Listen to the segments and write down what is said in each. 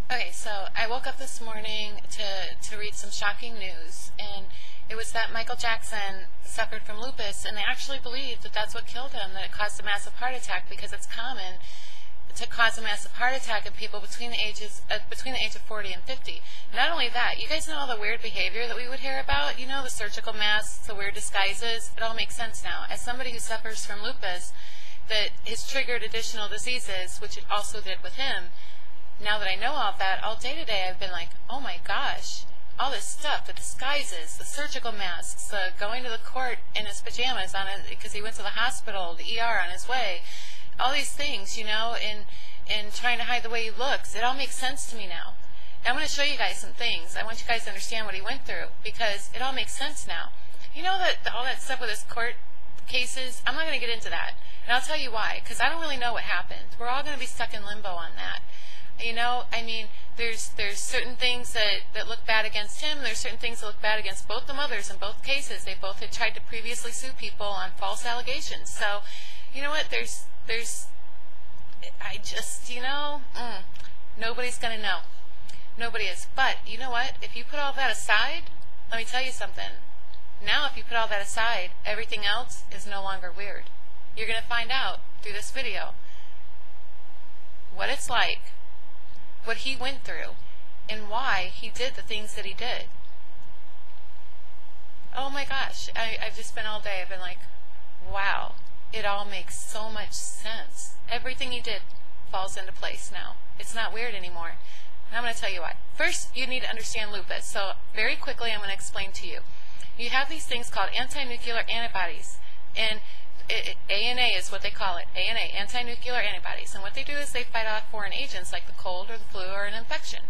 Okay, so I woke up this morning to read some shocking news, and it was that Michael Jackson suffered from lupus, and they actually believe that that's what killed him, that it caused a massive heart attack, because it's common to cause a massive heart attack in people between the age of 40 and 50. Not only that, you guys know all the weird behavior that we would hear about, you know, the surgical masks, the weird disguises. It all makes sense now. As somebody who suffers from lupus, that has triggered additional diseases, which it also did with him. Now that I know all of that, all day today I've been like, oh my gosh, all this stuff, the disguises, the surgical masks, the going to the court in his pajamas because he went to the hospital, the ER on his way, all these things, you know, and trying to hide the way he looks. It all makes sense to me now. And I'm going to show you guys some things. I want you guys to understand what he went through, because it all makes sense now. You know that all that stuff with his court cases, I'm not going to get into that. And I'll tell you why, because I don't really know what happened. We're all going to be stuck in limbo on that. You know, I mean, there's certain things that look bad against him. There's certain things that look bad against both the mothers in both cases. They both had tried to previously sue people on false allegations. So, you know what, I just, you know, nobody's going to know. Nobody is. But, you know what, if you put all that aside, let me tell you something. Now, if you put all that aside, everything else is no longer weird. You're going to find out through this video what it's like, what he went through, and why he did the things that he did. Oh my gosh, I've just been all day, I've been like, wow, it all makes so much sense. Everything he did falls into place now. It's not weird anymore. And I'm going to tell you why. First, you need to understand lupus. So very quickly, I'm going to explain to you. You have these things called anti-nuclear antibodies, and ANA is what they call it, ANA, anti-nuclear antibodies. And what they do is they fight off foreign agents like the cold or the flu or an infection.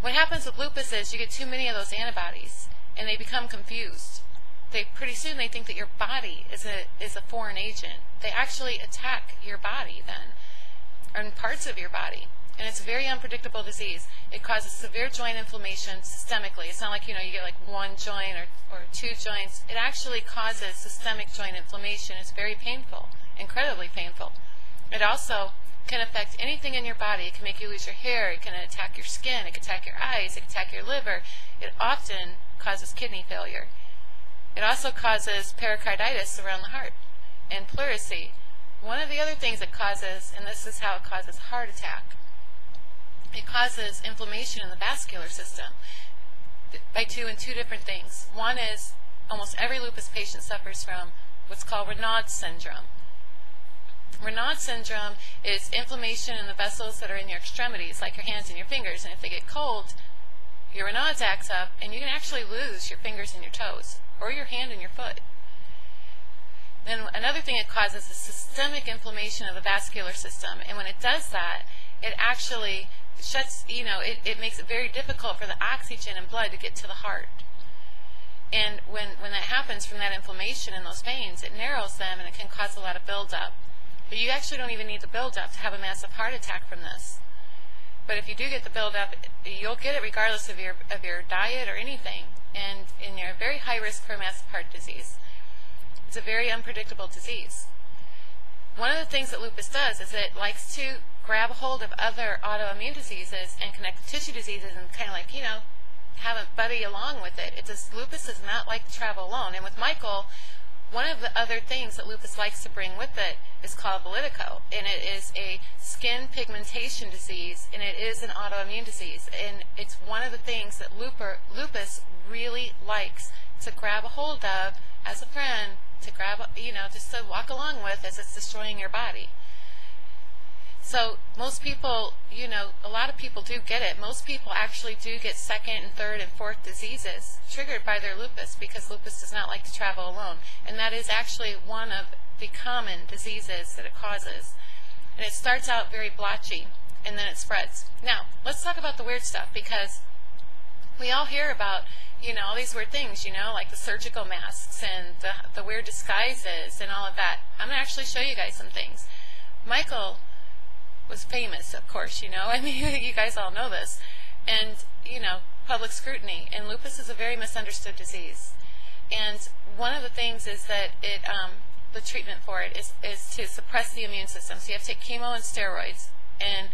What happens with lupus is you get too many of those antibodies, and they become confused. Pretty soon they think that your body is a foreign agent. They actually attack your body then, or in parts of your body. And it's a very unpredictable disease. It causes severe joint inflammation systemically. It's not like, you know, you get like one joint or two joints. It actually causes systemic joint inflammation. It's very painful, incredibly painful. It also can affect anything in your body. It can make you lose your hair. It can attack your skin. It can attack your eyes. It can attack your liver. It often causes kidney failure. It also causes pericarditis around the heart and pleurisy. One of the other things it causes, and this is how it causes heart attack, it causes inflammation in the vascular system by two different things. One is almost every lupus patient suffers from what's called Raynaud's syndrome. Raynaud's syndrome is inflammation in the vessels that are in your extremities, like your hands and your fingers, and if they get cold, your Raynaud's acts up, and you can actually lose your fingers and your toes, or your hand and your foot. Then another thing it causes is systemic inflammation of the vascular system, and when it does that, it actually shuts, you know, it makes it very difficult for the oxygen and blood to get to the heart. And when that happens from that inflammation in those veins, it narrows them and it can cause a lot of buildup. But you actually don't even need the buildup to have a massive heart attack from this. But if you do get the buildup, you'll get it regardless of your diet or anything. And you're very high risk for massive heart disease. It's a very unpredictable disease. One of the things that lupus does is it likes to grab a hold of other autoimmune diseases and connective tissue diseases and kind of like, you know, have a buddy along with it. Lupus does not like to travel alone. And with Michael, one of the other things that lupus likes to bring with it is called vitiligo. And it is a skin pigmentation disease, and it is an autoimmune disease. And it's one of the things that lupus really likes to grab a hold of as a friend, to grab, you know, just to walk along with as it's destroying your body. So most people, you know, a lot of people do get it. Most people actually do get second and third and fourth diseases triggered by their lupus, because lupus does not like to travel alone. And that is actually one of the common diseases that it causes. And it starts out very blotchy, and then it spreads. Now, let's talk about the weird stuff, because we all hear about, you know, all these weird things, you know, like the surgical masks and the weird disguises and all of that. I'm going to actually show you guys some things. Michael was famous, of course, you know. I mean, you guys all know this. And, you know, public scrutiny. And lupus is a very misunderstood disease. And one of the things is that the treatment for it is to suppress the immune system. So you have to take chemo and steroids. And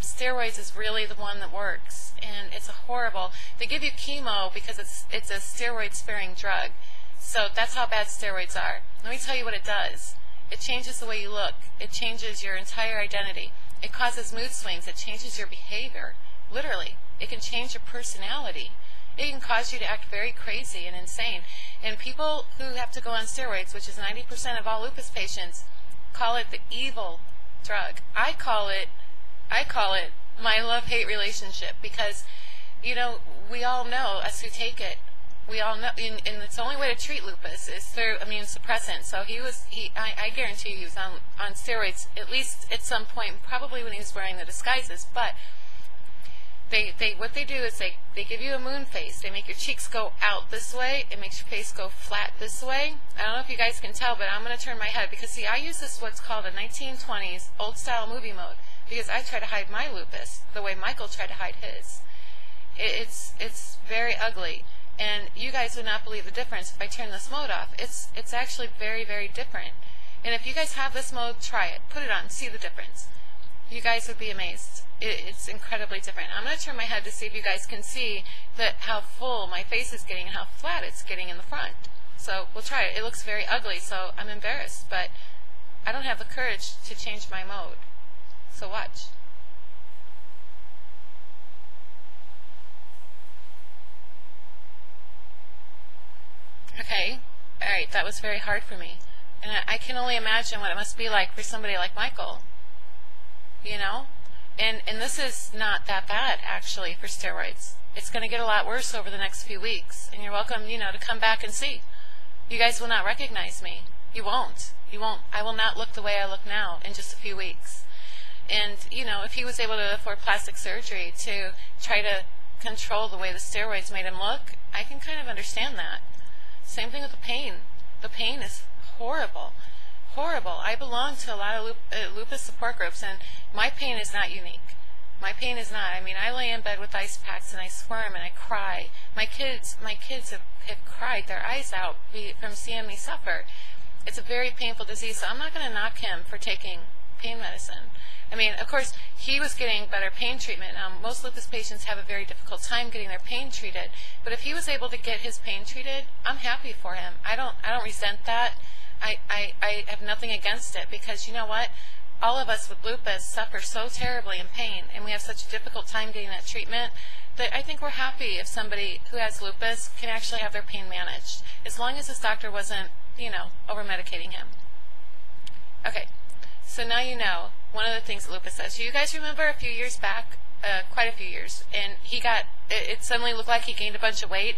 steroids is really the one that works, and it's a horrible. They give you chemo because it's a steroid-sparing drug, so that's how bad steroids are. Let me tell you what it does. It changes the way you look. It changes your entire identity. It causes mood swings. It changes your behavior. Literally, it can change your personality. It can cause you to act very crazy and insane. And people who have to go on steroids, which is 90% of all lupus patients, call it the evil drug. I call it my love-hate relationship, because, you know, we all know, us who take it, we all know, and it's the only way to treat lupus is through immune suppressant. So I guarantee you he was on steroids at least at some point, probably when he was wearing the disguises. But what they do is they give you a moon face. They make your cheeks go out this way. It makes your face go flat this way. I don't know if you guys can tell, but I'm going to turn my head, because see, I use this what's called a 1920s old style movie mode, because I try to hide my lupus the way Michael tried to hide his. It's very ugly. And you guys would not believe the difference if I turn this mode off. It's actually very, very different. And if you guys have this mode, try it. Put it on. See the difference. You guys would be amazed. It's incredibly different. I'm going to turn my head to see if you guys can see how full my face is getting and how flat it's getting in the front. So we'll try it. It looks very ugly, so I'm embarrassed. But I don't have the courage to change my mode. So watch. Okay, alright, that was very hard for me. And I can only imagine what it must be like for somebody like Michael. You know? And this is not that bad, actually, for steroids. It's going to get a lot worse over the next few weeks. And you're welcome, you know, to come back and see. You guys will not recognize me. You won't. You won't. I will not look the way I look now in just a few weeks. And, you know, if he was able to afford plastic surgery to try to control the way the steroids made him look, I can kind of understand that. Same thing with the pain. The pain is horrible. Horrible. I belong to a lot of lupus support groups, and my pain is not unique. My pain is not. I mean, I lay in bed with ice packs, and I squirm, and I cry. My kids have cried their eyes out from seeing me suffer. It's a very painful disease, so I'm not going to knock him for taking pain medicine. I mean, of course, he was getting better pain treatment. Most lupus patients have a very difficult time getting their pain treated. But if he was able to get his pain treated, I'm happy for him. I don't resent that. I have nothing against it, because you know what? All of us with lupus suffer so terribly in pain, and we have such a difficult time getting that treatment, that I think we're happy if somebody who has lupus can actually have their pain managed, as long as this doctor wasn't, you know, over-medicating him. Okay, so now you know one of the things that lupus does. You guys remember a few years back, quite a few years, and it suddenly looked like he gained a bunch of weight,